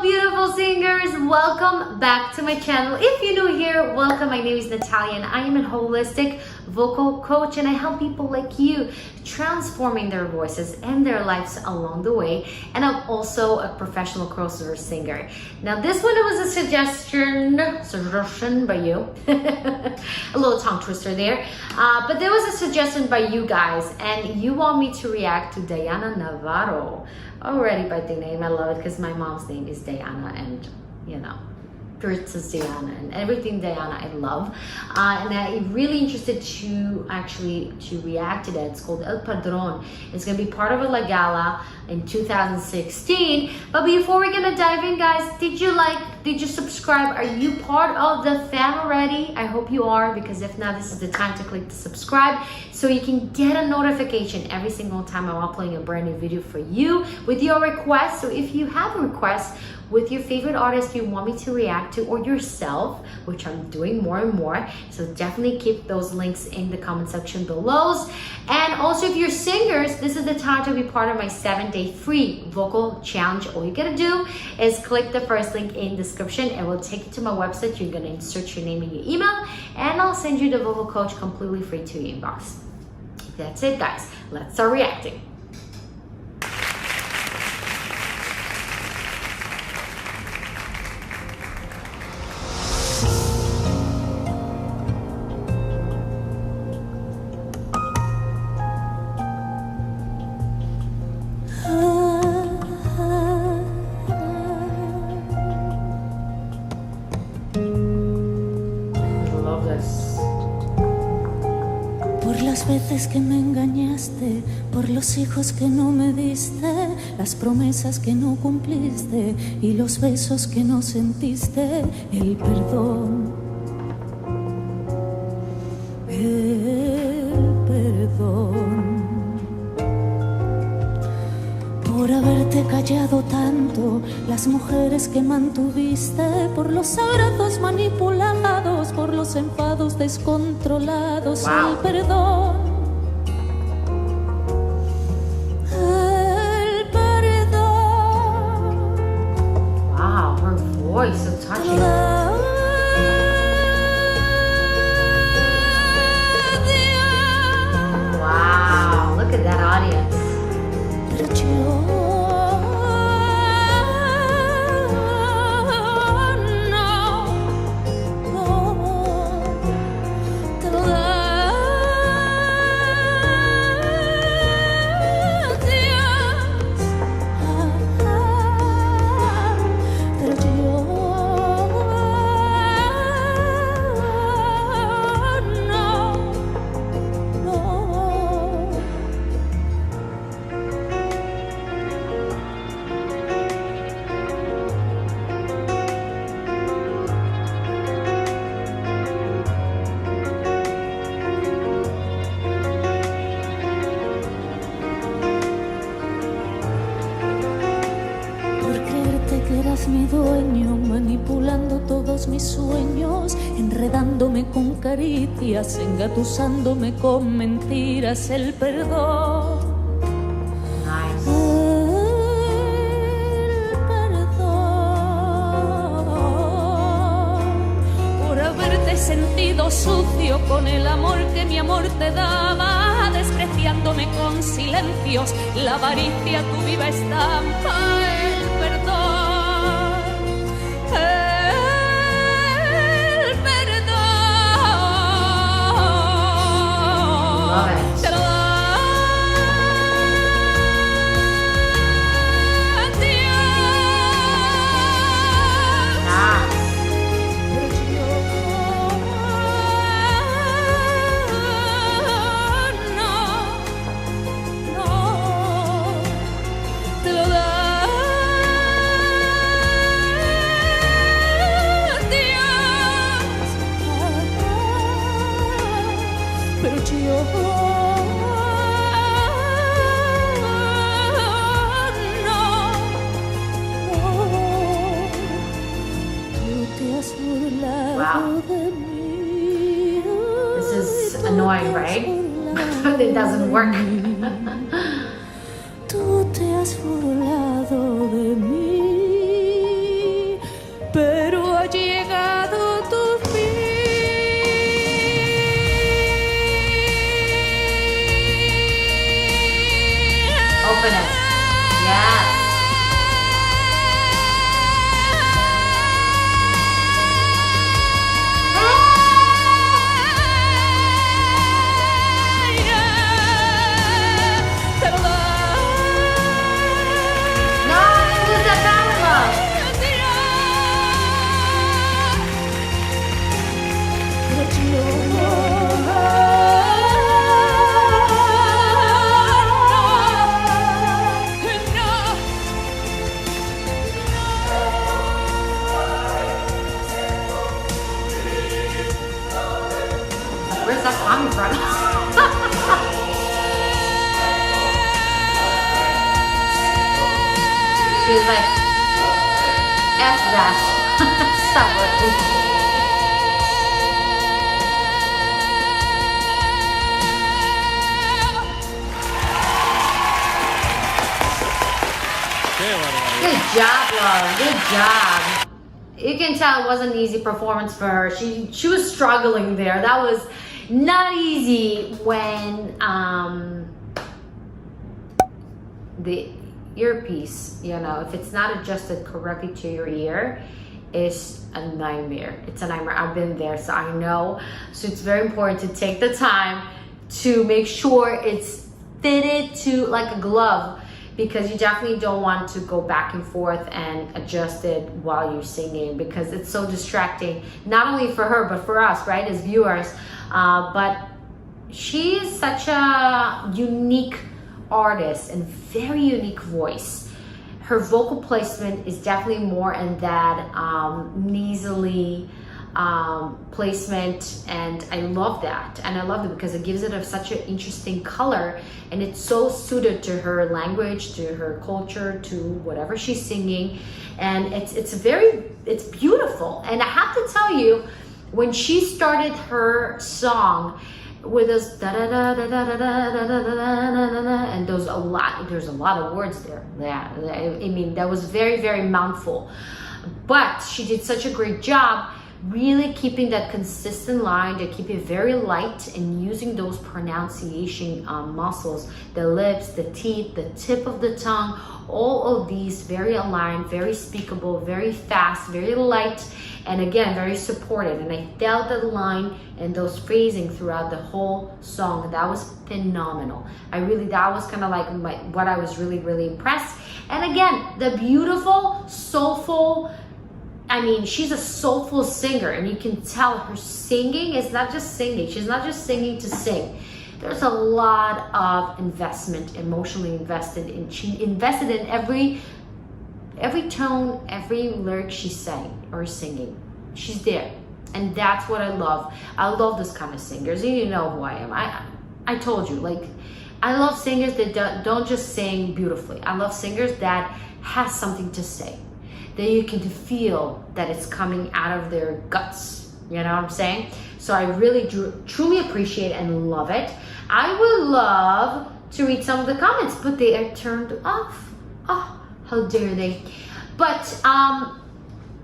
beautiful singers, welcome back to my channel. If you're new here, welcome. My name is Natalia and I am a holistic vocal coach, and I help people like you transforming their voices and their lives along the way. And I'm also a professional crossover singer. Now this one was a suggestion by you. A little tongue twister there, but there was a suggestion by you guys, and you want me to react to Diana Navarro. Already by the name, I love it because my mom's name is Diana, and you know, Princess Diana and everything Diana I love, and I'm really interested to react to that. It's called El Perdón. It's gonna be part of a La Gala in 2016. But before we're gonna dive in, guys, did you subscribe? Are you part of the fam already? I hope you are, because if not, this is the time to click the subscribe so you can get a notification every single time I'm uploading a brand new video for you with your requests. So if you have a request with your favorite artist you want me to react to, or yourself, which I'm doing more and more, so definitely keep those links in the comment section below. And also, if you're singers, this is the time to be part of my 7-day free vocal challenge. All you gotta do is click the first link in the description. It will take you to my website. You're gonna insert your name and your email, and I'll send you the vocal coach completely free to your inbox. That's it, guys. Let's start reacting. Por las veces que me engañaste, por los hijos que no me diste, las promesas que no cumpliste y los besos que no sentiste, el perdón, por haberte callado tanto, las mujeres que mantuviste, por los abrazos manipulados, por los enfados descontrolados, wow. El perdón, el perdón. Wow, her voice so touching. Wow, look at that audience. Mi dueño, manipulando todos mis sueños, enredándome con caricias, engatusándome con mentiras, el perdón. Nice. El perdón por haberte sentido sucio con el amor que mi amor te daba, despreciándome con silencios, la avaricia tu viva estampa, el perdón. Wow. This is annoying, right? It doesn't work. Tú te has burlado de mí. that's coming from. She was like, F that. Stop working. Good job, Laura. Good job. You can tell it wasn't an easy performance for her. She was struggling there. That was not easy when the earpiece, you know, if it's not adjusted correctly to your ear, is a nightmare. It's a nightmare. I've been there, so I know. So it's very important to take the time to make sure it's fitted to like a glove, because you definitely don't want to go back and forth and adjust it while you're singing, because it's so distracting, not only for her, but for us, right, as viewers. But she is such a unique artist and very unique voice. Her vocal placement is definitely more in that nasally placement, and I love that. And I love it because it gives it such an interesting color, and it's so suited to her language, to her culture, to whatever she's singing. And it's beautiful. And I have to tell you, when she started her song with those da da da da da da da da da da da, and there's a lot of words there. Yeah, I mean, that was very, very mouthful, but she did such a great job really keeping that consistent line, to keep it very light and using those pronunciation muscles, the lips, the teeth, the tip of the tongue, all of these very aligned, very speakable, very fast, very light, and again, very supported. And I felt that line and those phrasing throughout the whole song. That was phenomenal. That was kind of like what I was really, really impressed. And again, the beautiful, soulful, I mean, she's a soulful singer, and you can tell her singing is not just singing. She's not just singing to sing. There's a lot of investment, emotionally invested in. She invested in every tone, every lyric she sang or singing. She's there, and that's what I love. I love this kind of singers. You know who I am. I told you, like, I love singers that don't just sing beautifully. I love singers that has something to say, that you can feel that it's coming out of their guts. You know what I'm saying? So I really truly appreciate and love it. I would love to read some of the comments, but they are turned off. Oh, how dare they? But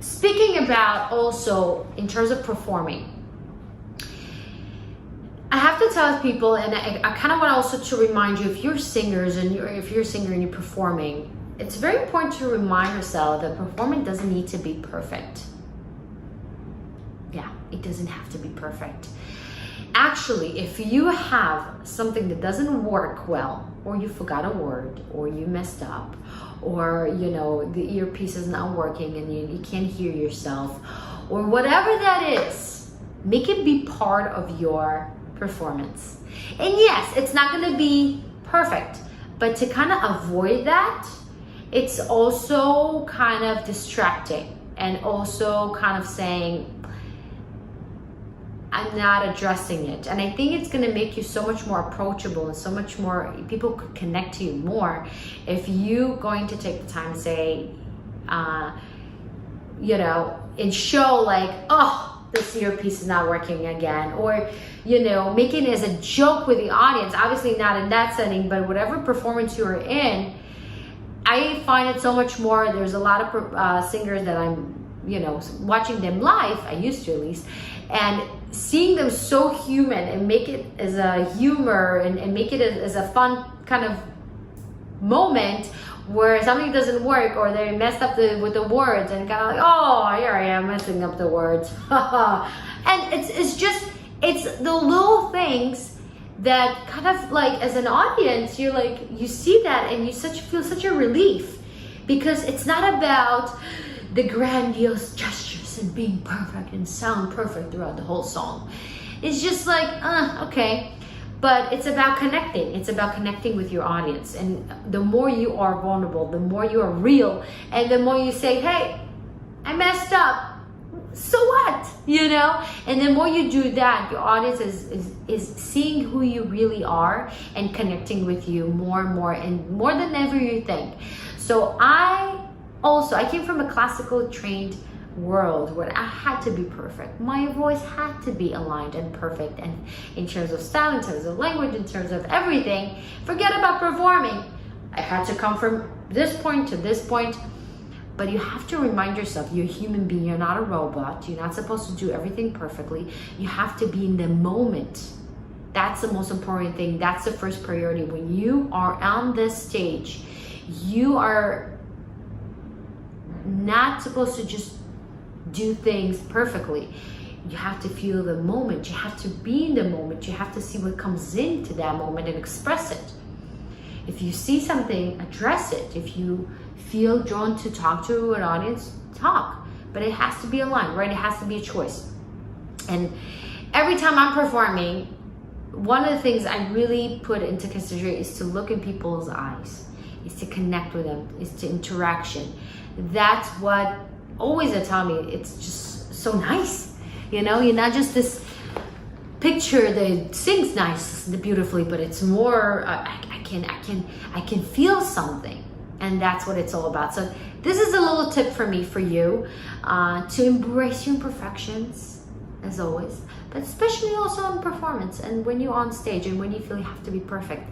speaking about also in terms of performing, I have to tell people, and I kind of want also to remind you, if you're singers and if you're a singer and you're performing, it's very important to remind yourself that performing doesn't need to be perfect. Yeah, it doesn't have to be perfect. Actually, if you have something that doesn't work well, or you forgot a word, or you messed up, or you know the earpiece is not working and you can't hear yourself, or whatever that is, make it be part of your performance. And yes, it's not going to be perfect, but to kind of avoid that, it's also kind of distracting, and also kind of saying, I'm not addressing it. And I think it's going to make you so much more approachable, and so much more, people could connect to you more if you going to take the time to say, you know, and show like, oh, this earpiece is not working again, or, you know, making it as a joke with the audience. Obviously not in that setting, but whatever performance you are in, I find it so much more. There's a lot of singers that I'm, you know, watching them live, I used to at least, and seeing them so human and make it as a humor and make it as a fun kind of moment where something doesn't work or they messed up with the words, and kind of like, oh, here I am messing up the words. And it's the little things that kind of like, as an audience, you're like, you see that and you feel such a relief, because it's not about the grandiose gestures and being perfect and sound perfect throughout the whole song. It's just like, okay. But it's about connecting. It's about connecting with your audience. And the more you are vulnerable, the more you are real, and the more you say, hey, I messed up. so what, you know? And the more you do that, your audience is seeing who you really are and connecting with you more and more than ever you think. So I came from a classical trained world where I had to be perfect. My voice had to be aligned and perfect, and in terms of style, in terms of language, in terms of everything. Forget about performing. I had to come from this point to this point. But you have to remind yourself, you're a human being, you're not a robot. You're not supposed to do everything perfectly. You have to be in the moment. That's the most important thing. That's the first priority. When you are on this stage, you are not supposed to just do things perfectly. You have to feel the moment. You have to be in the moment. You have to see what comes into that moment and express it. If you see something, address it. If you feel drawn to talk to an audience, talk. But it has to be aligned, right? It has to be a choice. And every time I'm performing, one of the things I really put into consideration is to look in people's eyes, is to connect with them, is to interaction. That's what always they tell me, it's just so nice. You know, you're not just this picture that sings nice, beautifully, but it's more, I can feel something. And that's what it's all about. So this is a little tip for me, for you, to embrace your imperfections, as always, but especially also in performance and when you're on stage and when you feel you have to be perfect.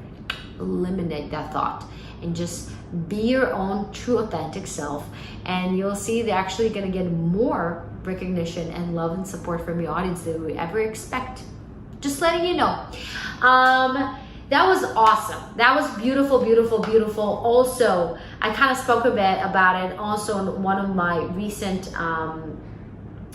Eliminate that thought and just be your own true authentic self, and you'll see they're actually going to get more recognition and love and support from your audience than you would ever expect. Just letting you know. That was awesome. That was beautiful, beautiful, beautiful. Also, I kind of spoke a bit about it also in one of my recent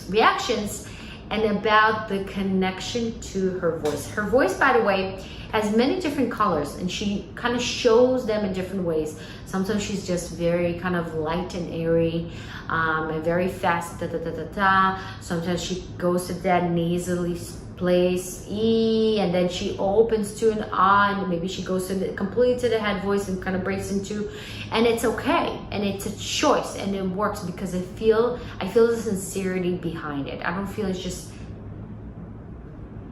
reactions, and about the connection to her voice. Her voice, by the way, has many different colors, and she kind of shows them in different ways. Sometimes she's just very kind of light and airy, and very fast, da da da da da. Sometimes she goes to that nasally place, E, and then she opens to an ah, and maybe she goes to completely to the head voice and kind of breaks into, and it's okay, and it's a choice, and it works because I feel the sincerity behind it. I don't feel it's just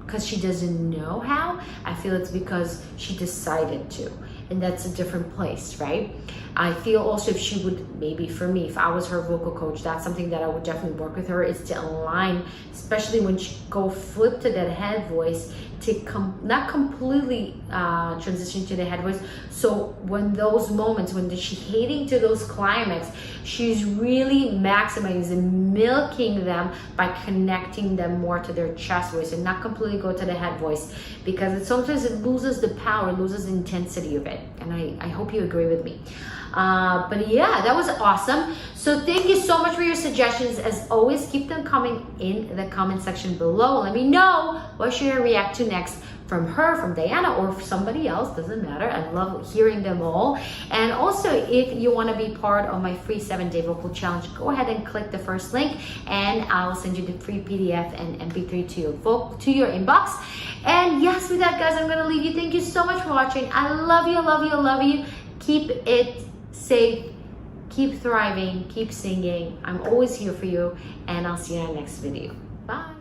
because she doesn't know how. I feel it's because she decided to, and that's a different place, right? I feel also if she would, maybe for me, if I was her vocal coach, that's something that I would definitely work with her, is to align, especially when she go flip to that head voice, to not completely transition to the head voice. So when those moments, when she's hitting to those climax, she's really maximizing, milking them by connecting them more to their chest voice and not completely go to the head voice, because sometimes it loses the power, loses the intensity of it. And I hope you agree with me. But yeah, that was awesome. So thank you so much for your suggestions. As always, keep them coming in the comment section below. Let me know what should I react to next, from her, from Diana, or somebody else, doesn't matter. I love hearing them all. And also, if you want to be part of my free 7-day vocal challenge, go ahead and click the first link, and I'll send you the free PDF and MP3 to your inbox. And yes, with that, guys, I'm going to leave you. Thank you so much for watching. I love you, love you, love you. Keep it safe, keep thriving, keep singing. I'm always here for you, and I'll see you in the next video. Bye.